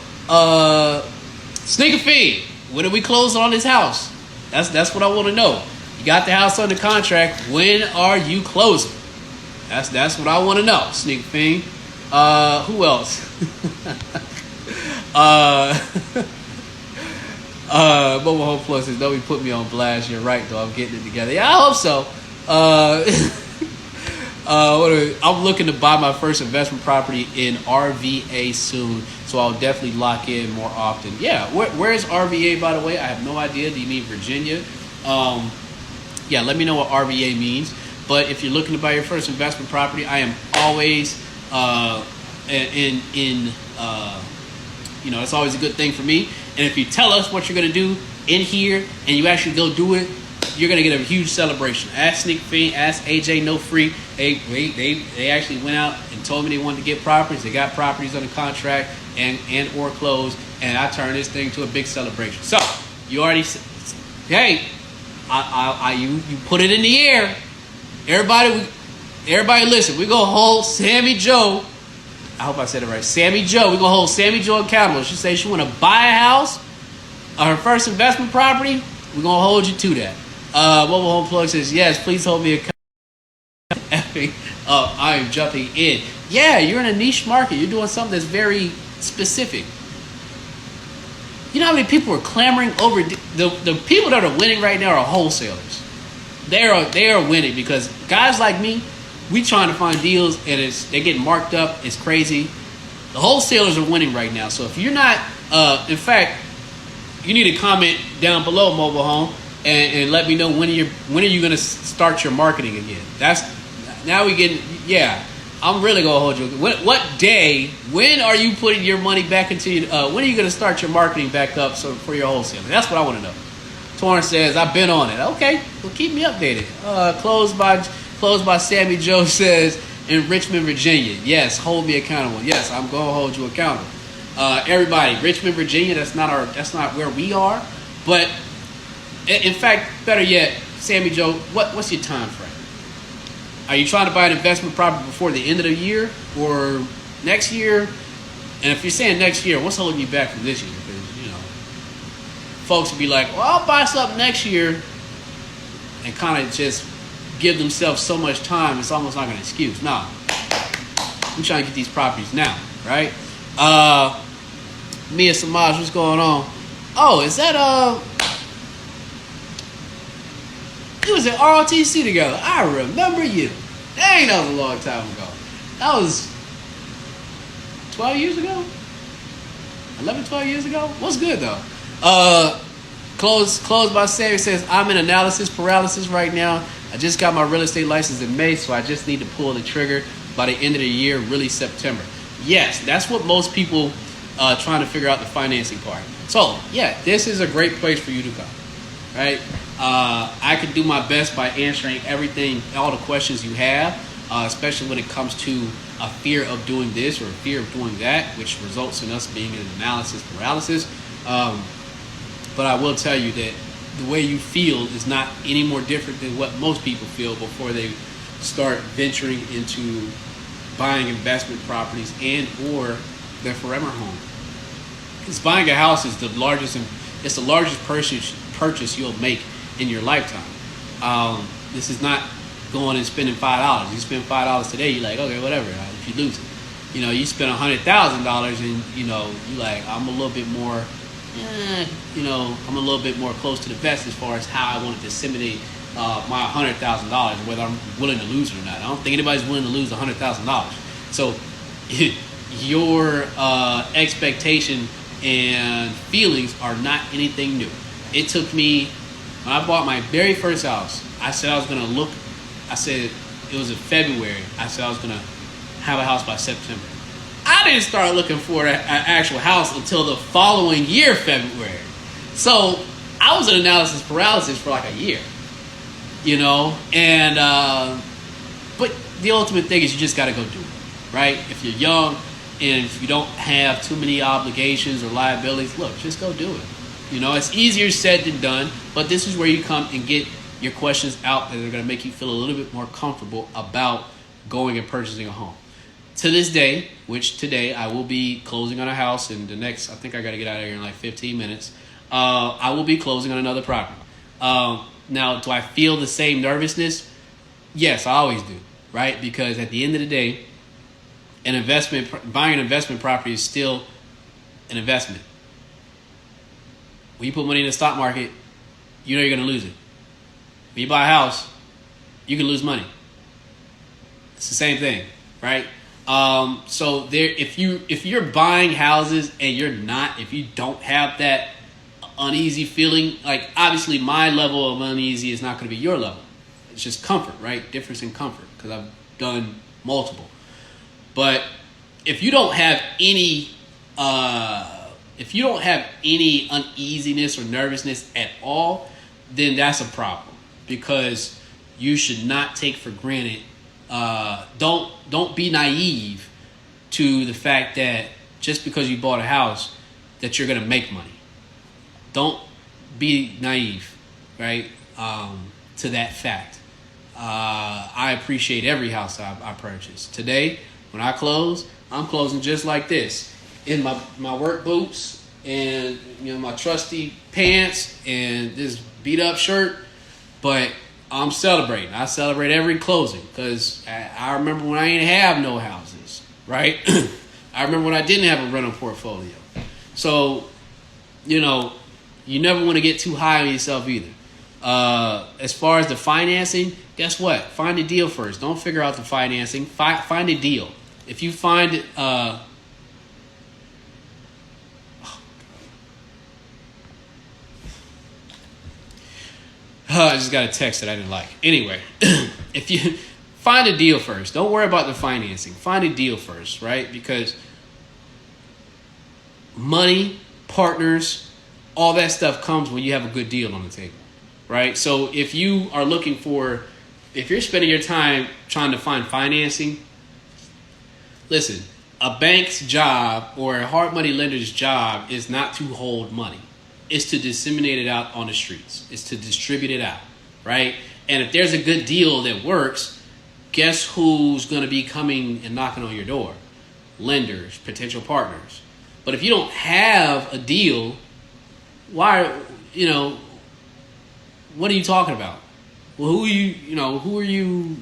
Sneaker Fiend, when are we closing on this house? That's what I want to know. You got the house under contract. When are you closing? That's what I want to know. Sneaker Fiend. Who else? Mobile Home Plus says, don't be put me on blast. You're right, though. I'm getting it together. Yeah, I hope so. I'm looking to buy my first investment property in RVA soon, so I'll definitely lock in more often. Yeah, where is RVA, by the way? I have no idea. Do you mean Virginia? Yeah, let me know what RVA means. But if you're looking to buy your first investment property, I am always it's always a good thing for me. And if you tell us what you're going to do, in here and you actually go do it, you're gonna get a huge celebration. Ask Sneak Fiend, ask AJ No Free. They actually went out and told me they wanted to get properties. They got properties under contract and or closed, and I turned this thing to a big celebration. So you already, hey, you put it in the air. Everybody listen. We gonna hold Sammy Joe. I hope I said it right. Sammy Joe. We're gonna hold Sammy Joe accountable. She says she wanna buy a house, her first investment property. We're gonna hold you to that. Mobile Home Plug says, yes, please hold me accountable. I am jumping in. Yeah, you're in a niche market. You're doing something that's very specific. You know how many people are clamoring over the people that are winning right now are wholesalers. They are winning because guys like me, we trying to find deals and they're getting marked up. It's crazy. The wholesalers are winning right now. So if you're not, in fact, you need to comment down below, Mobile Home, and let me know when are you going to start your marketing again. Now we getting, yeah. I'm really gonna hold you. What day? When are you putting your money back into? When are you gonna start your marketing back up for your wholesaling? That's what I want to know. Torrance says I've been on it. Okay, well keep me updated. Closed by Sammy Joe says in Richmond, Virginia. Yes, hold me accountable. Yes, I'm gonna hold you accountable. Everybody, Richmond, Virginia. That's not where we are. But in fact, better yet, Sammy Joe, what's your time frame? Are you trying to buy an investment property before the end of the year or next year? And if you're saying next year, what's holding you back from this year? Because, folks would be like, well, I'll buy something next year and kind of just give themselves so much time, it's almost like an excuse. Nah, I'm trying to get these properties now, right? Mia Samaj, what's going on? Oh, is that, we was at ROTC together. I remember you. Dang, that was a long time ago. That was 12 years ago? 11, 12 years ago? What's good, though? Closed by Sammy says, I'm in analysis paralysis right now. I just got my real estate license in May, so I just need to pull the trigger by the end of the year, really September. Yes, that's what most people trying to figure out the financing part. So, yeah, this is a great place for you to come, right? I can do my best by answering everything, all the questions you have, especially when it comes to a fear of doing this or a fear of doing that, which results in us being in analysis paralysis. But I will tell you that the way you feel is not any more different than what most people feel before they start venturing into buying investment properties and or their forever home. Because buying a house is the largest purchase you'll make in your lifetime. This is not going and spending $5. You spend $5 today, you're like, okay, whatever. If you lose it, you spend $100,000, and you like, I'm a little bit more, I'm a little bit more close to the vest as far as how I want to disseminate my $100,000, whether I'm willing to lose it or not. I don't think anybody's willing to lose $100,000. So your expectation and feelings are not anything new. It took me, when I bought my very first house, I said it was in February. I said I was going to have a house by September. I didn't start looking for an actual house until the following year, February. So I was in analysis paralysis for like a year, and but the ultimate thing is you just got to go do it, right? If you're young and if you don't have too many obligations or liabilities, look, just go do it. It's easier said than done, but this is where you come and get your questions out that are going to make you feel a little bit more comfortable about going and purchasing a home. To this day, which today I will be closing on a house in the next, I think I got to get out of here in like 15 minutes. I will be closing on another property. Now, do I feel the same nervousness? Yes, I always do, right? Because at the end of the day, buying an investment property is still an investment. When you put money in the stock market, you're going to lose it. When you buy a house, you can lose money. It's the same thing, right? So if you're buying houses and if you don't have that uneasy feeling, like obviously my level of uneasy is not going to be your level. It's just comfort, right? Difference in comfort, because I've done multiple. But if you don't have any, If you don't have any uneasiness or nervousness at all, then that's a problem, because you should not take for granted. Don't be naive to the fact that just because you bought a house that you're gonna make money. Don't be naive, right? To that fact. I appreciate every house I purchase. Today, when I close, I'm closing just like this, in my work boots and my trusty pants and this beat up shirt, but I'm celebrating. I celebrate every closing, because I remember when I ain't have no houses, right? I remember when I didn't have a rental portfolio. So, you never want to get too high on yourself either. As far as the financing, guess what? Find a deal first. Don't figure out the financing. Find a deal. If you find I just got a text that I didn't like. Anyway, if you find a deal first, don't worry about the financing. Find a deal first, right? Because money, partners, all that stuff comes when you have a good deal on the table, right? So if you're spending your time trying to find financing, listen, a bank's job or a hard money lender's job is not to hold money. It's to disseminate it out on the streets. It's to distribute it out, right? And if there's a good deal that works, guess who's going to be coming and knocking on your door? Lenders, potential partners. But if you don't have a deal, what are you talking about? Well, who are you?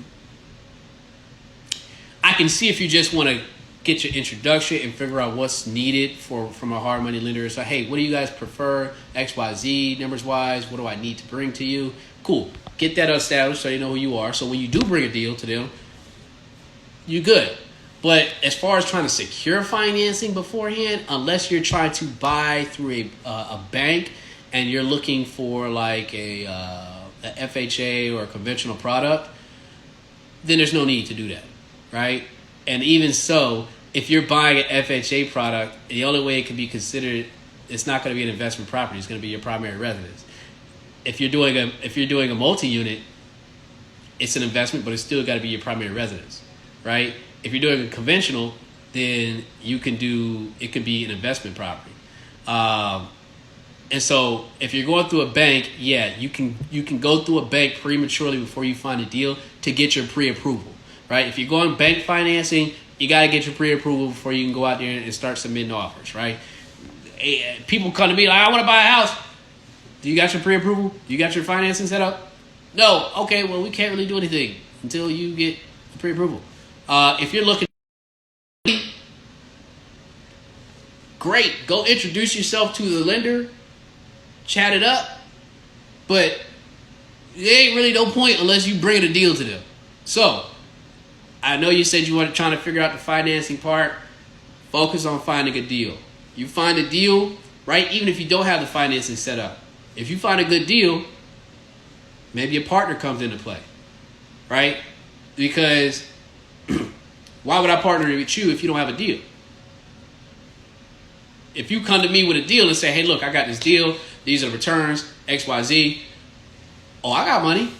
I can see if you just want to get your introduction and figure out what's needed from a hard money lender. So, hey, what do you guys prefer? XYZ, numbers wise, what do I need to bring to you? Cool. Get that established so you know who you are. So when you do bring a deal to them, you're good. But as far as trying to secure financing beforehand, unless you're trying to buy through a bank and you're looking for like a FHA or a conventional product, then there's no need to do that, right? And even so, if you're buying an FHA product, the only way it can be considered, it's not going to be an investment property. It's going to be your primary residence. If you're doing a multi-unit, it's an investment, but it's still got to be your primary residence, right? If you're doing a conventional, then it could be an investment property. And so if you're going through a bank, yeah, you can go through a bank prematurely before you find a deal to get your pre-approval, right? If you're going bank financing, you got to get your pre-approval before you can go out there and start submitting offers, right? People come to me like, I want to buy a house. Do you got your pre-approval? Do you got your financing set up? No. Okay, well, we can't really do anything until you get the pre-approval. If you're looking, great. Go introduce yourself to the lender, chat it up, but there ain't really no point unless you bring a deal to them. So, I know you said you were trying to figure out the financing part. Focus on finding a deal. You find a deal, right? Even if you don't have the financing set up. If you find a good deal, maybe a partner comes into play, right? Because why would I partner with you if you don't have a deal? If you come to me with a deal and say, hey, look, I got this deal. These are the returns, XYZ. Oh, I got money.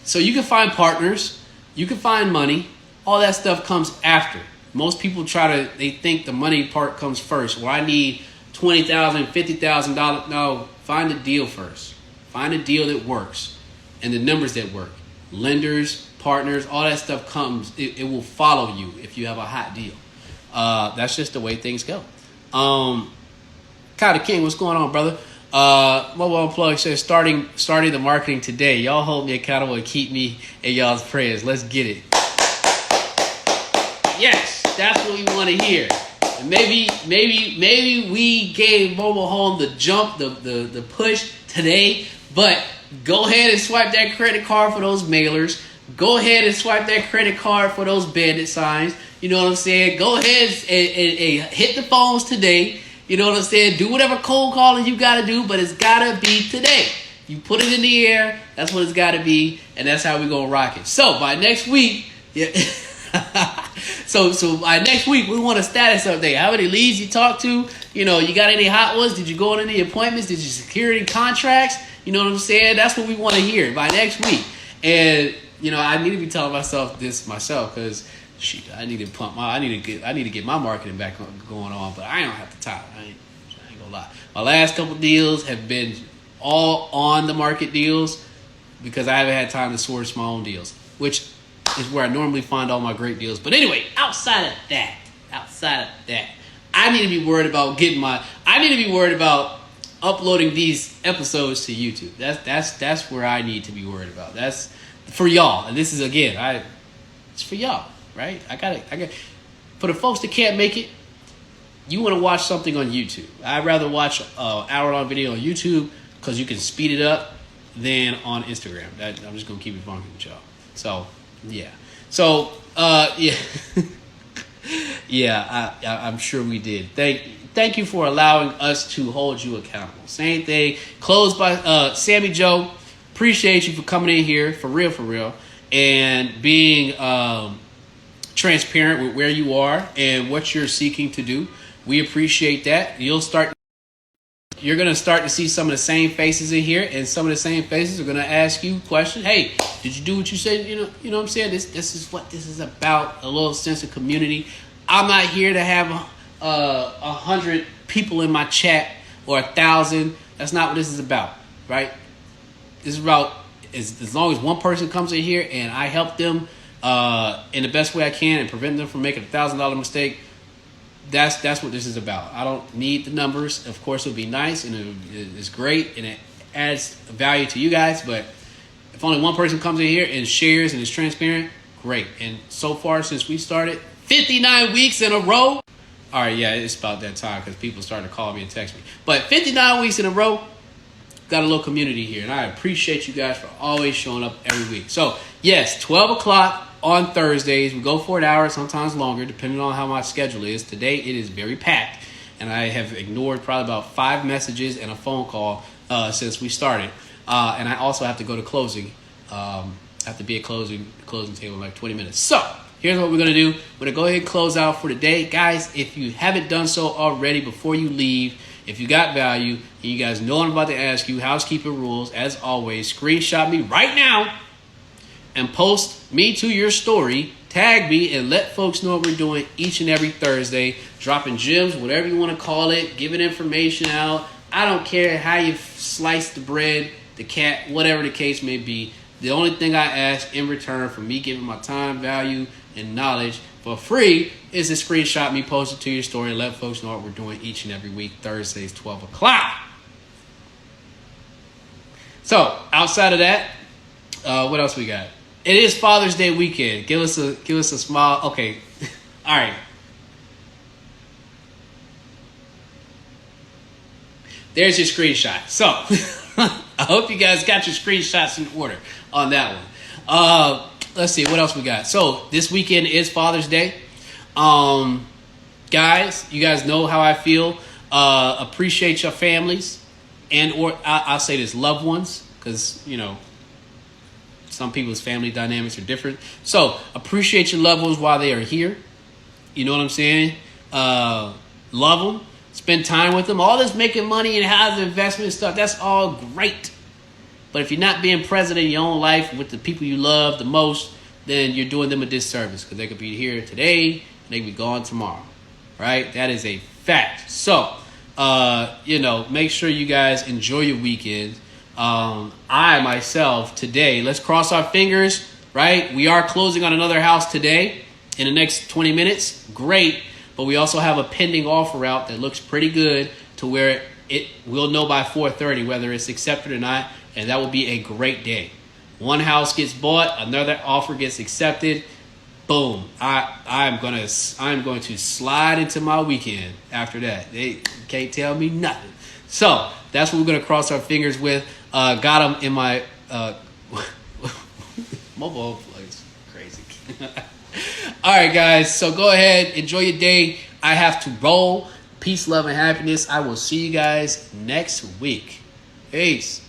So you can find partners. You can find money. All that stuff comes after. Most people they think the money part comes first. Well, I need $20,000, $50,000. No, find a deal first. Find a deal that works and the numbers that work. Lenders, partners, all that stuff comes. It will follow you if you have a hot deal. That's just the way things go. Kyle the King, what's going on, brother? Mobile Unplugged says starting the marketing today. Y'all hold me accountable and keep me in y'all's prayers. Let's get it. Yes, that's what we want to hear. And maybe we gave Mobile Home the jump, the push today, but go ahead and swipe that credit card for those mailers. Go ahead and swipe that credit card for those bandit signs. You know what I'm saying? Go ahead and hit the phones today. You know what I'm saying? Do whatever cold calling you got to do, but it's got to be today. You put it in the air. That's what it's got to be, and that's how we're going to rock it. So by next week, yeah. So by next week, we want a status update. How many leads you talked to? You know, you got any hot ones? Did you go on any appointments? Did you secure any contracts? You know what I'm saying? That's what we want to hear by next week. And you know, I need to be telling myself this myself because I need to I need to get my marketing back going on. But I don't have the time. I ain't gonna lie. My last couple deals have been all on the market deals because I haven't had time to source my own deals, which is where I normally find all my great deals. But anyway, outside of that, I need to be worried about uploading these episodes to YouTube. That's where I need to be worried about. That's for y'all. And this is again, it's for y'all, right? I got for the folks that can't make it. You want to watch something on YouTube. I'd rather watch an hour-long video on YouTube because you can speed it up than on Instagram. I'm just gonna keep it funky with y'all. So yeah. So yeah. Yeah, I'm sure we did. Thank you for allowing us to hold you accountable. Same thing. Closed by Sammy Joe. Appreciate you for coming in here, for real, and being transparent with where you are and what you're seeking to do. We appreciate that. You're going to start to see some of the same faces in here, and some of the same faces are going to ask you questions. Hey, did you do what you said? You know what I'm saying? This is what this is about, a little sense of community. I'm not here to have 100 people in my chat or 1,000. That's not what this is about, right? This is about as long as one person comes in here and I help them in the best way I can and prevent them from making a $1,000 mistake. That's what this is about. I don't need the numbers. Of course, it would be nice and it's great and it adds value to you guys. But if only one person comes in here and shares and is transparent, great. And so far since we started, 59 weeks in a row. All right, yeah, it's about that time because people started to call me and text me. But 59 weeks in a row, got a little community here. And I appreciate you guys for always showing up every week. So, yes, 12 o'clock on Thursdays. We go for an hour, sometimes longer, depending on how my schedule is. Today, it is very packed. And I have ignored probably about 5 messages and a phone call since we started. And I also have to go to closing. I have to be at closing table in like 20 minutes. So, here's what we're going to do. We're going to go ahead and close out for today. Guys, if you haven't done so already before you leave, if you got value, and you guys know I'm about to ask you, housekeeping rules, as always, screenshot me right now and post me to your story. Tag me and let folks know what we're doing each and every Thursday. Dropping gems, whatever you want to call it, giving information out. I don't care how you slice the bread, the cat, whatever the case may be. The only thing I ask in return for me giving my time, value, and knowledge for free is to screenshot me, post it to your story, and let folks know what we're doing each and every week, Thursdays, 12 o'clock. So, outside of that, what else we got? It is Father's Day weekend. Give us a smile. Okay, all right. There's your screenshot. So, I hope you guys got your screenshots in order on that one. Let's see what else we got. So this weekend is Father's Day. Guys, you guys know how I feel. Appreciate your families or I'll say this, loved ones, because you know some people's family dynamics are different. So appreciate your loved ones while they are here. You know what I'm saying? Love them. Spend time with them. All this making money and housing investment stuff, that's all great. But if you're not being present in your own life with the people you love the most, then you're doing them a disservice because they could be here today and they could be gone tomorrow, right? That is a fact. So, make sure you guys enjoy your weekend. I, myself, today, let's cross our fingers, right? We are closing on another house today in the next 20 minutes. Great. But we also have a pending offer out that looks pretty good to where we'll know by 4:30 whether it's accepted or not. And that will be a great day. One house gets bought, another offer gets accepted. Boom! I'm going to slide into my weekend after that. They can't tell me nothing. So that's what we're going to cross our fingers with. Got them in my mobile place. Crazy. All right, guys. So go ahead, enjoy your day. I have to roll. Peace, love, and happiness. I will see you guys next week. Peace.